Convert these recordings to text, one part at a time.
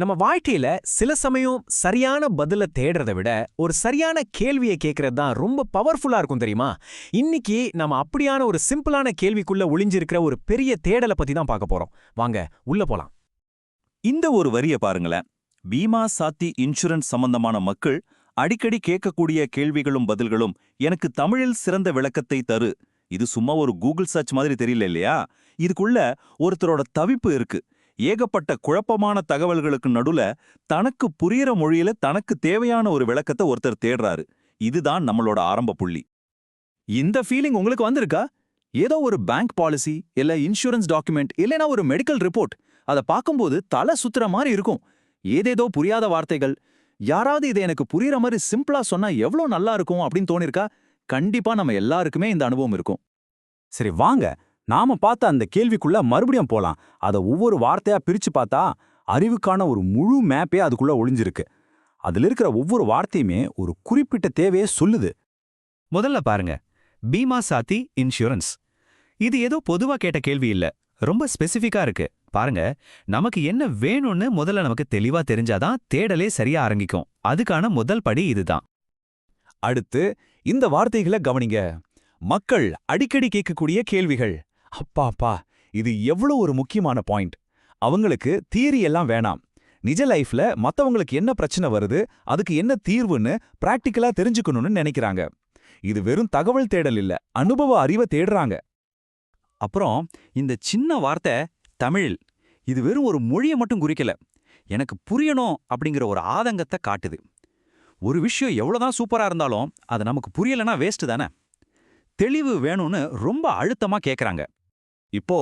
நம்ம வாழ்க்கையில சில சமயம் சரியான பதில தேடுறதை விட ஒரு சரியான கேள்வியை கேட்கறது தான் ரொம்ப பவர்ஃபுல்லா இருக்கும் தெரியுமா? இன்னைக்கு நம்ம அப்படியான ஒரு சிம்பிளான கேள்விக்குள்ள ஒளிஞ்சிருக்கிற ஒரு பெரிய தேடலை பத்தி தான் பார்க்க போறோம். வாங்க உள்ள போலாம். இந்த ஒரு வரிய பாருங்களேன். பீமா சாத்தி இன்சூரன்ஸ் சம்பந்தமான மக்கள் அடிக்கடி கேட்கக்கூடிய கேள்விகளும் பதில்களும் எனக்கு தமிழில் சிறந்த விளக்கத்தை தரு. இது சும்மா ஒரு கூகுள் சர்ச் மாதிரி தெரியல இல்லையா? இதுக்குள்ள ஒருத்தரோட தவிப்பு இருக்கு. ஏகப்பட்ட குழப்பமான தகவல்களுக்கு நடுல தனக்கு புரியற மொழியில தனக்கு தேவையான ஒரு விளக்கத்தை ஒருத்தர் தேடுறாரு. இதுதான் நம்மளோட ஆரம்ப புள்ளி. இந்த ஃபீலிங் உங்களுக்கு வந்திருக்கா? ஏதோ ஒரு பேங்க் பாலிசி இல்ல இன்சூரன்ஸ் டாக்குமெண்ட் இல்லனா ஒரு மெடிக்கல் ரிப்போர்ட் அதை பார்க்கும்போது தலை சுத்துற மாதிரி இருக்கும். ஏதேதோ புரியாத வார்த்தைகள். யாராவது இதை எனக்கு புரியற மாதிரி சிம்பிளா சொன்னா எவ்வளவு நல்லா இருக்கும் அப்படின்னு தோணிருக்கா? கண்டிப்பா நம்ம எல்லாருக்குமே இந்த அனுபவம் இருக்கும். சரி வாங்க, நாம பார்த்த அந்த கேள்விக்குள்ள மறுபடியும் போலாம். அதை ஒவ்வொரு வார்த்தையா பிரிச்சு பார்த்தா அறிவுக்கான ஒரு முழு மேப்பே அதுக்குள்ள ஒளிஞ்சிருக்கு. அதுல இருக்கிற ஒவ்வொரு வார்த்தையுமே ஒரு குறிப்பிட்ட தேவையை சொல்லுது. முதல்ல பாருங்க, பீமா சாத்தி இன்சூரன்ஸ். இது ஏதோ பொதுவா கேட்ட கேள்வி இல்ல, ரொம்ப ஸ்பெசிஃபிக்கா இருக்கு. பாருங்க, நமக்கு என்ன வேணும்னு முதல்ல நமக்கு தெளிவா தெரிஞ்சாதான் தேடலே சரியா ஆரம்பிக்கும். அதுக்கான முதல் படி இதுதான். அடுத்து இந்த வார்த்தைகளை கவனிங்க. மக்கள் அடிக்கடி கேட்கக்கூடிய கேள்விகள். அப்பாப்பா, இது எவ்வளவு ஒரு முக்கியமான பாயிண்ட். அவங்களுக்கு தியரி எல்லாம் வேணாம். நிஜ லைஃப்ல மத்தவங்களுக்கு என்ன பிரச்சனை வருது, அதுக்கு என்ன தீர்வுன்னு பிராக்டிக்கலா தெரிஞ்சுக்கணும்னு நினைக்கிறாங்க. இது வெறும் தகவல் தேடல் இல்ல, அனுபவ அறிவை தேடுறாங்க. அப்புறம் இந்த சின்ன வார்த்தை தமிழ், இது வெறும் ஒரு மொழியை மட்டும் குறிக்கல, எனக்கு புரியணும் அப்படிங்கிற ஒரு ஆதங்கத்தை காட்டுது. ஒரு விஷயம் எவ்வளவுதான் சூப்பரா இருந்தாலும் அது நமக்கு புரியலனா வேஸ்ட் தானே. தெளிவு வேணும்னு ரொம்ப அழுத்தமா கேக்குறாங்க. இப்போ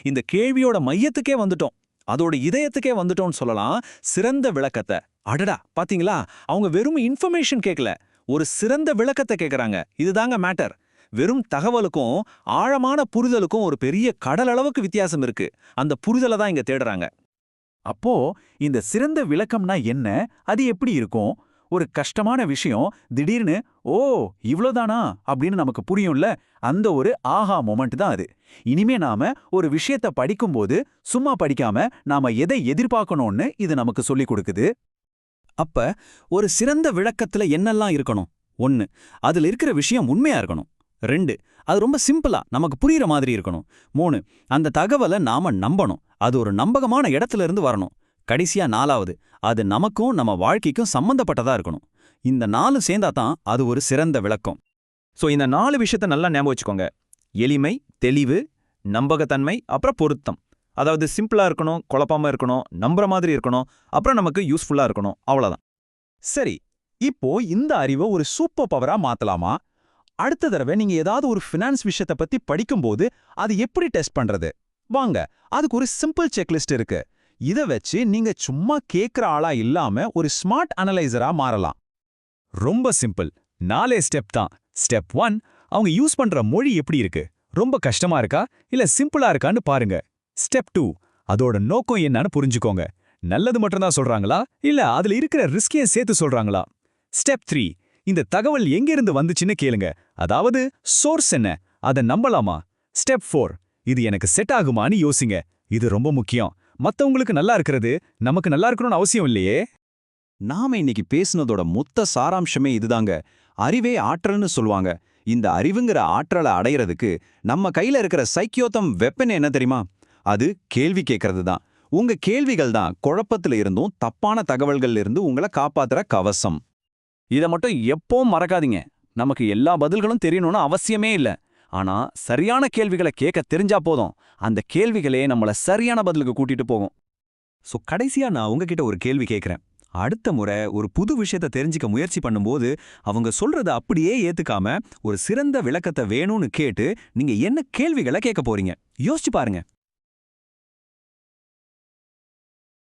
இந்த கேள்வியோட மையத்துக்கே வந்துட்டோம், அதோட இதயத்துக்கே வந்துட்டோம்னு சொல்லலாம். சிறந்த விளக்கத்தை. அடடா, பாத்தீங்களா? அவங்க வெறும் இன்ஃபர்மேஷன் கேட்கல, ஒரு சிறந்த விளக்கத்தை கேட்கறாங்க. இதுதாங்க மேட்டர். வெறும் தகவலுக்கும் ஆழமான புரிதலுக்கும் ஒரு பெரிய கடல் அளவுக்கு வித்தியாசம் இருக்கு. அந்த புரிதலை தான் இங்க தேடுறாங்க. அப்போ இந்த சிறந்த விளக்கம்னா என்ன? அது எப்படி இருக்கும்? ஒரு கஷ்டமான விஷயம் திடீர்னு ஓ இவ்ளோதானா அப்படின்னு நமக்கு புரியும்ல, அந்த ஒரு ஆஹா மொமெண்ட் தான் அது. இனிமே நாம ஒரு விஷயத்த படிக்கும்போது சும்மா படிக்காம நாம எதை எதிர்பார்க்கணும்னு இது நமக்கு சொல்லிக் கொடுக்குது. அப்ப ஒரு சிறந்த விளக்கத்துல என்னெல்லாம் இருக்கணும்? 1, அதுல இருக்கிற விஷயம் உண்மையா இருக்கணும். 2, அது ரொம்ப சிம்பிளா நமக்கு புரியுற மாதிரி இருக்கணும். 3, அந்த தகவலை நாம நம்பணும், அது ஒரு நம்பகமான இடத்துல இருந்து வரணும். கடைசியா 4வது, அது நமக்கும் நம்ம வாழ்க்கைக்கும் சம்பந்தப்பட்டதா இருக்கணும். இந்த 4 சேர்ந்தாதான் அது ஒரு சிறந்த விளக்கம். சோ இந்த 4 விஷயத்த நல்லா ஞாபகம் வச்சுக்கோங்க. எளிமை, தெளிவு, நம்பகத்தன்மை, அப்புறம் பொருத்தம். அதாவது சிம்பிளா இருக்கணும், குழப்பாம இருக்கணும், நம்புற மாதிரி இருக்கணும், அப்புறம் நமக்கு யூஸ்ஃபுல்லா இருக்கணும். அவ்வளவுதான். சரி, இப்போ இந்த அறிவை ஒரு சூப்பர் பவரா மாத்தலாமா? அடுத்த தடவை நீங்க ஏதாவது ஒரு ஃபினான்ஸ் விஷயத்தை பத்தி படிக்கும்போது அது எப்படி டெஸ்ட் பண்றது? வாங்க, அதுக்கு ஒரு சிம்பிள் செக்லிஸ்ட் இருக்கு. இத வச்சு நீங்க சும்மா கேக்குற ஆளா இல்லாம ஒரு ஸ்மார்ட் அனலைசரா மாறலாம். ரொம்ப சிம்பிள், 4 ஸ்டெப் தான். ஸ்டெப் 1, அவங்க யூஸ் பண்ற மொழி எப்படி இருக்கு? ரொம்ப கஷ்டமா இருக்கா இல்ல சிம்பிளா இருக்கான்னு பாருங்க. ஸ்டெப் 2, அதோட நோக்கம் என்னன்னு புரிஞ்சுக்கோங்க. நல்லது மட்டும்தான் சொல்றாங்களா இல்ல அதுல இருக்கிற ரிஸ்கையும் சேர்த்து சொல்றாங்களா? ஸ்டெப் 3, இந்த தகவல் எங்கிருந்து வந்துச்சுன்னு கேளுங்க. அதாவது சோர்ஸ் என்ன, அதை நம்பலாமா? ஸ்டெப் 4, இது எனக்கு செட் ஆகுமான்னு யோசிங்க. இது ரொம்ப முக்கியம். மத்தவங்களுக்கு நல்லா இருக்கிறது நமக்கு நல்லா இருக்கணும்னு அவசியம் இல்லையே. நாம இன்னைக்கு பேசுனதோட மொத்த சாராம்சமே இதுதாங்க. அறிவே ஆற்றல்னு சொல்லுவாங்க. இந்த அறிவுங்கிற ஆற்றலை அடையிறதுக்கு நம்ம கையில இருக்கிற சைக்கியோத்தம் வெப்பன் என்ன தெரியுமா? அது கேள்வி கேட்கறது தான். உங்க கேள்விகள் தான் குழப்பத்துல இருந்தும் தப்பான தகவல்கள்ல இருந்து உங்களை காப்பாத்துற கவசம். இதை மட்டும் எப்பவும் மறக்காதீங்க. நமக்கு எல்லா பதில்களும் தெரியணும்னு அவசியமே இல்ல. ஆனா சரியான கேள்விகளை கேட்க தெரிஞ்சா போதும். அந்த கேள்விகளே நம்மள சரியான பதிலுக்கு கூட்டிட்டு போகும். சோ கடைசியா நான் உங்ககிட்ட ஒரு கேள்வி கேட்கிறேன். அடுத்த முறை ஒரு புது விஷயத்தை தெரிஞ்சுக்க முயற்சி பண்ணும்போது அவங்க சொல்றத அப்படியே ஏத்துக்காம ஒரு சிறந்த விளக்கத்தை வேணும்னு கேட்டு நீங்க என்ன கேள்விகளை கேட்க போறீங்க? யோசிச்சு பாருங்க.